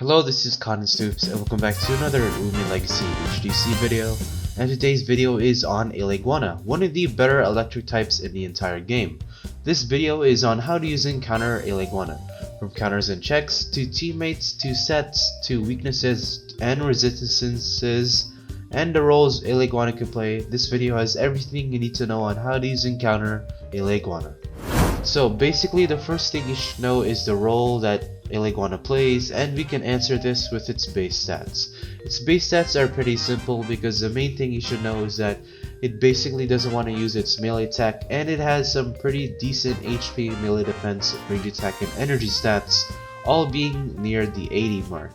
Hello, this is Cotton Stoops, and welcome back to another Loomian Legacy HTUC video. And today's video is on Eleguana, one of the better electric types in the entire game. This video is on how to use and counter Eleguana, from counters and checks, to teammates, to sets, to weaknesses and resistances, and the roles Eleguana can play. This video has everything you need to know on how to use and counter Eleguana. So basically, the first thing you should know is the role that Eleguana plays, and we can answer this with its base stats. Its base stats are pretty simple because the main thing you should know is that it basically doesn't want to use its melee attack, and it has some pretty decent HP, melee defense, range attack, and energy stats, all being near the 80 mark.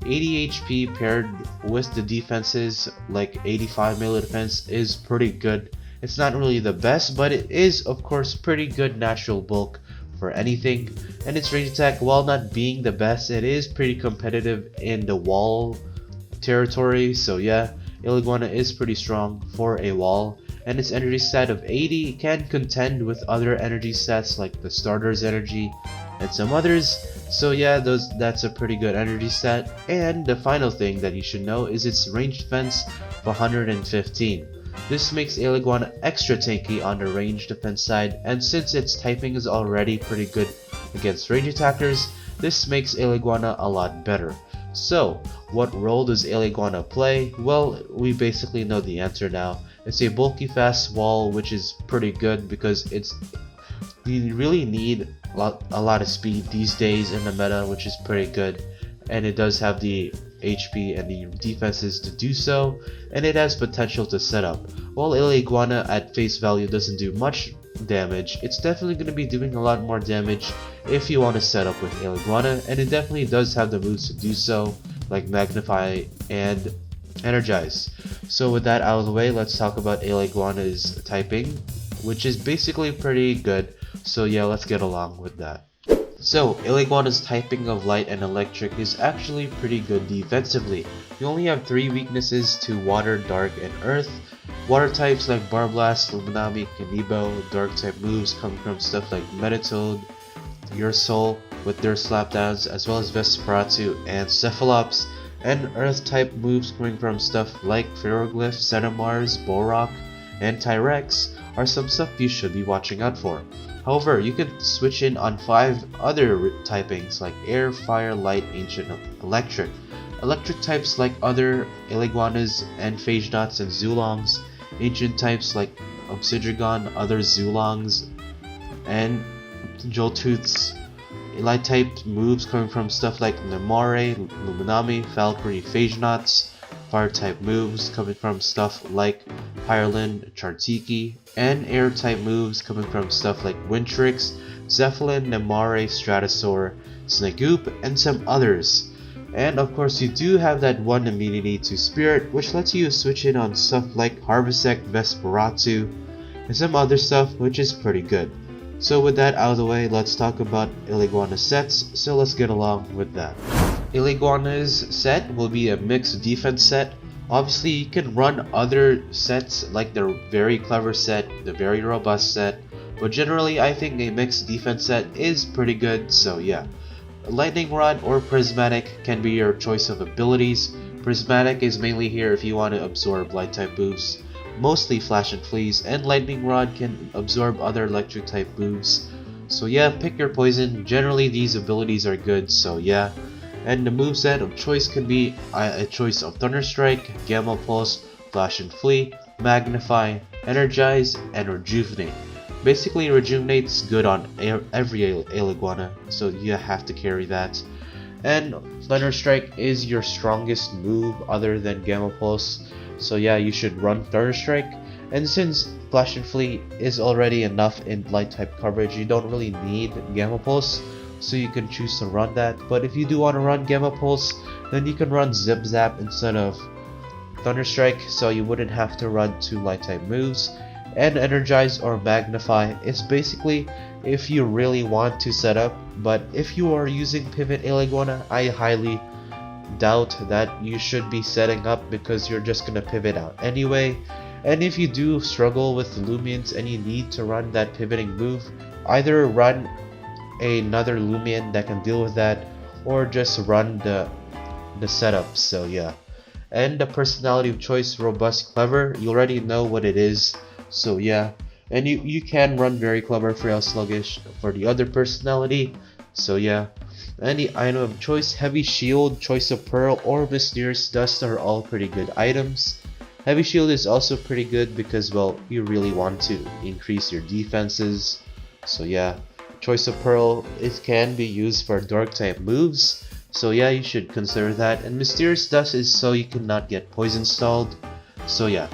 80 HP paired with the defenses like 85 melee defense is pretty good. It's not really the best, but it is of course pretty good natural bulk for anything, and its range attack, while not being the best, it is pretty competitive in the wall territory. So yeah, Eleguana is pretty strong for a wall, and its energy stat of 80 can contend with other energy stats like the starter's energy and some others. So yeah, that's a pretty good energy stat. And the final thing that you should know is its range defense of 115. This makes Eleguana extra tanky on the range defense side, and since its typing is already pretty good against range attackers, this makes Eleguana a lot better. So, what role does Eleguana play? Well, we basically know the answer now. It's a bulky fast wall, which is pretty good because you really need a lot of speed these days in the meta, which is pretty good, and it does have the HP and the defenses to do so, and it has potential to set up. While Eleguana at face value doesn't do much damage, it's definitely going to be doing a lot more damage if you want to set up with Eleguana, and it definitely does have the moves to do so, like Magnify and Energize. So with that out of the way, let's talk about Eleguana's typing, which is basically pretty good. So yeah, let's get along with that. So, Eleguana's typing of light and electric is actually pretty good defensively. You only have 3 weaknesses to water, dark, and earth. Water types like Barblast, Luminami, C.B.O, dark type moves come from stuff like Metatoad, Your Soul with their slapdowns, as well as Vesperatu and Cephalops, and earth type moves coming from stuff like Ferroglyph, Cenomars, Borok, and Tyrex are some stuff you should be watching out for. However, you can switch in on 5 other typings like air, fire, light, ancient, electric. Electric types like other Eleguanas and Phagenauts and Zulongs. Ancient types like Obsidian, other Zulongs, and Joltooths. Light type moves coming from stuff like Nemare, Luminami, Valkyrie, Phagenauts. Fire type moves coming from stuff like Pyrelin, Chartiki, and air type moves coming from stuff like Wintrix, Zeppelin, Nemare, Stratosaur, Snagoop, and some others. And of course, you do have that one immunity to Spirit, which lets you switch in on stuff like Harvesect, Vesperatu, and some other stuff, which is pretty good. So with that out of the way, let's talk about Eleguana sets, so let's get along with that. Eleguana's set will be a mixed defense set. Obviously, you can run other sets like the very clever set, the very robust set, but generally I think a mixed defense set is pretty good, so yeah. Lightning Rod or Prismatic can be your choice of abilities. Prismatic is mainly here if you want to absorb light type moves, mostly Flash and Freeze, and Lightning Rod can absorb other electric type moves. So yeah, pick your poison. Generally these abilities are good, so yeah. And the moveset of choice could be a choice of Thunder Strike, Gamma Pulse, Flash and Flee, Magnify, Energize, and Rejuvenate. Basically, Rejuvenate's good on every Eleguana, so you have to carry that. And Thunder Strike is your strongest move other than Gamma Pulse, so yeah, you should run Thunder Strike. And since Flash and Flee is already enough in light type coverage, you don't really need Gamma Pulse, so you can choose to run that. But if you do want to run Gamma Pulse, then you can run Zip Zap instead of Thunder Strike, so you wouldn't have to run 2 light type moves. And Energize or Magnify is basically if you really want to set up, but if you are using Pivot Eleguana, I highly doubt that you should be setting up because you're just gonna pivot out anyway. And if you do struggle with Loomians and you need to run that pivoting move, either run another Loomian that can deal with that, or just run the the setup. So yeah. And the personality of choice, robust, clever, you already know what it is. So yeah. And you can run very clever, frail, sluggish for the other personality. So yeah. And the item of choice, heavy shield, choice of pearl, or mysterious dust are all pretty good items. Heavy shield is also pretty good because, well, you really want to increase your defenses. So yeah. Choice of pearl, it can be used for dark type moves. So yeah, you should consider that. And mysterious dust is so you cannot get poison stalled. So yeah.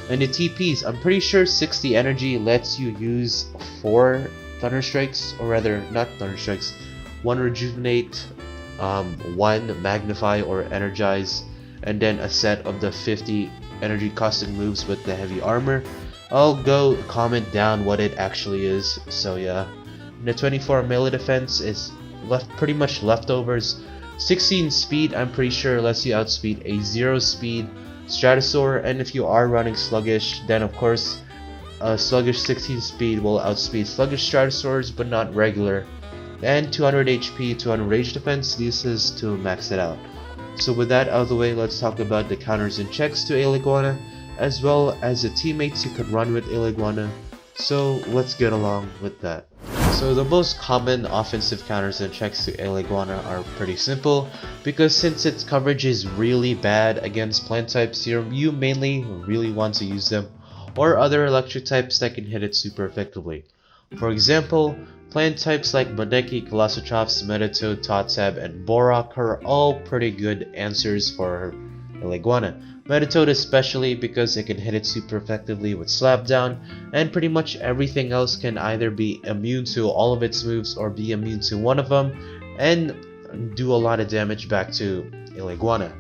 And the TPs, I'm pretty sure 60 energy lets you use 4 thunder strikes, or rather not thunder strikes, 1 rejuvenate, 1 magnify or energize, and then a set of the 50 energy costing moves with the heavy armor. I'll go comment down what it actually is. So yeah. And the 24 melee defense is pretty much leftovers. 16 speed, I'm pretty sure lets you outspeed a 0 speed Stratosaur, and if you are running sluggish, then of course sluggish 16 speed will outspeed sluggish Stratosaurs, but not regular. And 200 HP, 200 rage defense, this is to max it out. So with that out of the way, let's talk about the counters and checks to Eleguana, as well as the teammates you can run with Eleguana. So let's get along with that. So the most common offensive counters and checks to Eleguana are pretty simple, because since its coverage is really bad against plant types, you mainly really want to use them, or other electric types that can hit it super effectively. For example, plant types like Maneki, Colossotrops, Metatoad, Totsab, and Borak are all pretty good answers for Eleguana. Metatoad especially because it can hit it super effectively with Slapdown, and pretty much everything else can either be immune to all of its moves or be immune to one of them, and do a lot of damage back to Eleguana.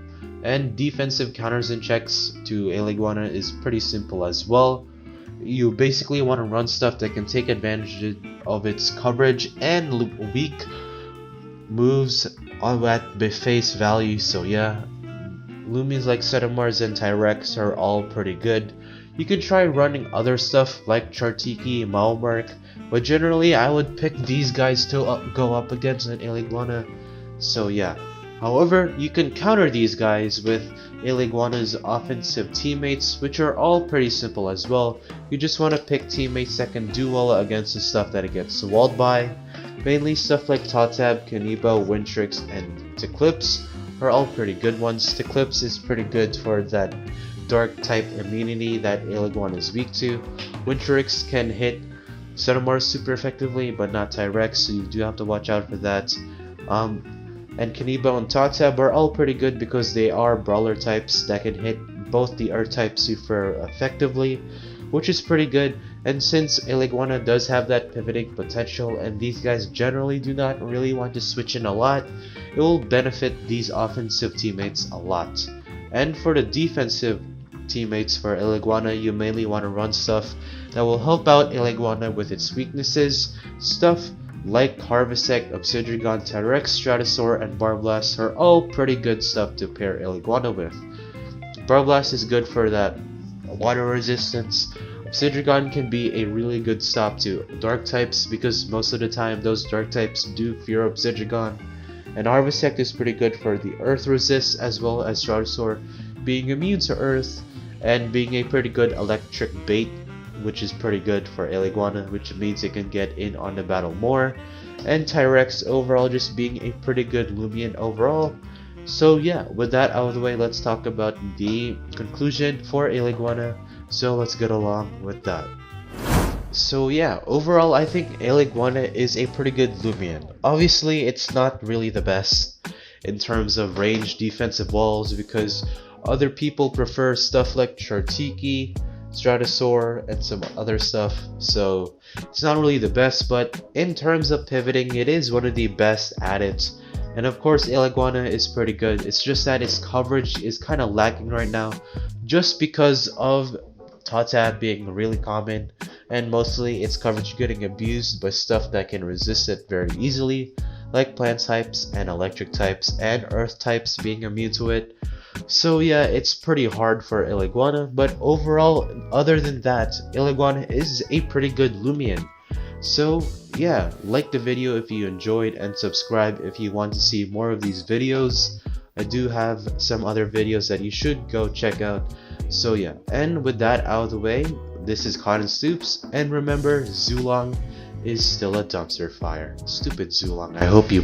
And defensive counters and checks to Eleguana is pretty simple as well. You basically want to run stuff that can take advantage of its coverage and weak moves at face value. So yeah. Loomians like Setamars and Tyrex are all pretty good. You could try running other stuff like Chartiki, Maomark, but generally I would pick these guys to go up against an Eleguana. So yeah. However, you can counter these guys with Eleguana's offensive teammates, which are all pretty simple as well. You just want to pick teammates that can do well against the stuff that it gets walled by. Mainly stuff like Totsab, C.B.O, Wintrix, and Teclipse are all pretty good ones. Teclipse is pretty good for that dark type immunity that Eleguana is weak to. Wintrix can hit Setamars super effectively, but not Tyrex, so you do have to watch out for that. And C.B.O and Totsab are all pretty good because they are brawler types that can hit both the earth types super effectively, which is pretty good. And since Eleguana does have that pivoting potential, and these guys generally do not really want to switch in a lot, it will benefit these offensive teammates a lot. And for the defensive teammates for Eleguana, you mainly want to run stuff that will help out Eleguana with its weaknesses. Stuff like Harvestek, Obsidian, Tyrex, Stratosaur, and Barblast are all pretty good stuff to pair Eleguana with. Barblast is good for that water resistance. Obsidian can be a really good stop to dark types because most of the time those dark types do fear Obsidian. And Harvestek is pretty good for the earth resist, as well as Stratosaur being immune to earth and being a pretty good electric bait, which is pretty good for Eleguana, which means it can get in on the battle more. And Tyrex overall just being a pretty good Loomian overall. So yeah, with that out of the way, let's talk about the conclusion for Eleguana. So let's get along with that. So yeah, overall I think Eleguana is a pretty good Loomian. Obviously it's not really the best in terms of range defensive walls because other people prefer stuff like Chartiki, Stratosaur, and some other stuff, so it's not really the best, but in terms of pivoting it is one of the best at it. And of course Eleguana is pretty good, it's just that its coverage is kind of lacking right now just because of Totsab being really common, and mostly its coverage getting abused by stuff that can resist it very easily, like plant types and electric types and earth types being immune to it. So yeah, it's pretty hard for Eleguana, but overall, other than that, Eleguana is a pretty good Loomian. So yeah, like the video if you enjoyed and subscribe if you want to see more of these videos. I do have some other videos that you should go check out. So yeah, and with that out of the way, this is Cotton Stoops, and remember, Zulong is still a dumpster fire. Stupid Zulong, I hope you